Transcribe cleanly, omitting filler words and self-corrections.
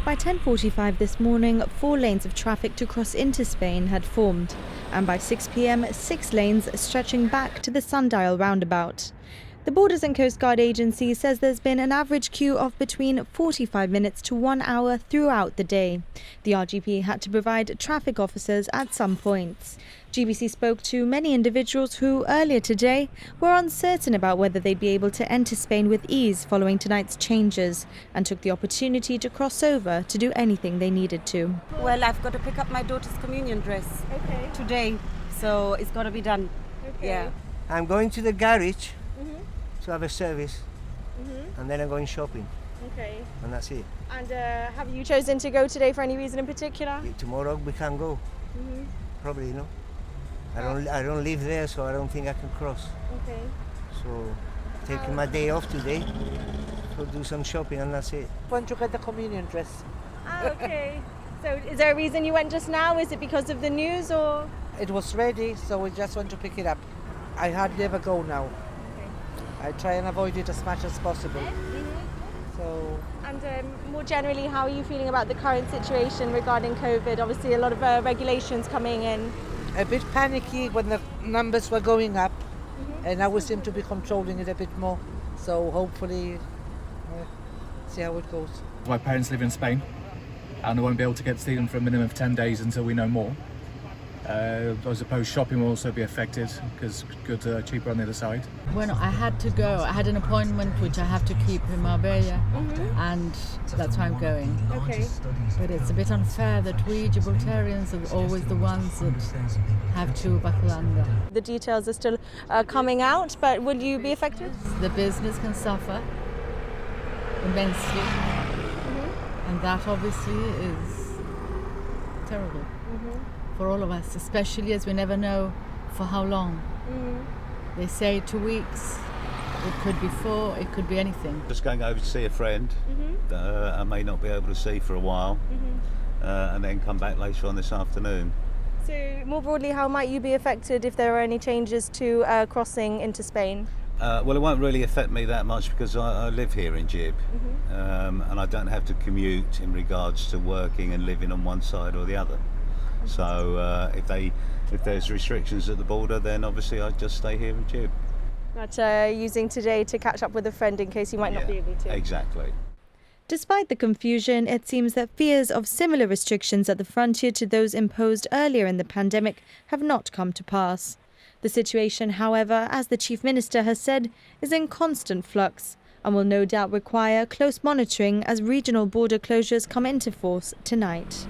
By 10:45 this morning, 4 lanes of traffic to cross into Spain had formed, and by 6 p.m, 6 lanes stretching back to the Sundial roundabout. The Borders and Coastguard Agency says there's been an average queue of between 45 minutes to 1 hour throughout the day. The RGP had to provide traffic officers at some points. GBC spoke to many individuals who, earlier today, were uncertain about whether they'd be able to enter Spain with ease following tonight's changes, and took the opportunity to cross over to do anything they needed to. Well, I've got to pick up my daughter's communion dress today, so it's got to be done. Yeah. I'm going to the garage to have a service, and then I'm going shopping. And that's it. And have you chosen to go today for any reason in particular? Tomorrow we can go. Probably, I don't live there, so I don't think I can cross. So taking my day off today to do some shopping, and that's it. Want to get the communion dress. So is there a reason you went just now? Is it because of the news, or? It was ready, so we just want to pick it up. I hardly ever go now. I try and avoid it as much as possible. And more generally, how are you feeling about the current situation regarding COVID? Obviously, a lot of regulations coming in. A bit panicky when the numbers were going up, and now we seem to be controlling it a bit more. So hopefully, see how it goes. My parents live in Spain, and I won't be able to get to see them for a minimum of 10 days until we know more. I suppose shopping will also be affected because goods are cheaper on the other side. When I had to go, I had an appointment which I have to keep in Marbella, and that's why I'm going. But it's a bit unfair that we Gibraltarians are always the ones that have to buckle under. The details are still coming out, but will you be affected? The business can suffer immensely, and that obviously is terrible. For all of us, especially as we never know for how long. They say 2 weeks, it could be 4, it could be anything. Just going over to see a friend that I may not be able to see for a while, and then come back later on this afternoon. So more broadly, how might you be affected if there are any changes to crossing into Spain? Well, it won't really affect me that much because I live here in Gib, and I don't have to commute in regards to working and living on one side or the other. So if there's restrictions at the border, then obviously I'd just stay here in Gib. But using today to catch up with a friend in case you might not be able to. Exactly. Despite the confusion, it seems that fears of similar restrictions at the frontier to those imposed earlier in the pandemic have not come to pass. The situation, however, as the Chief Minister has said, is in constant flux and will no doubt require close monitoring as regional border closures come into force tonight.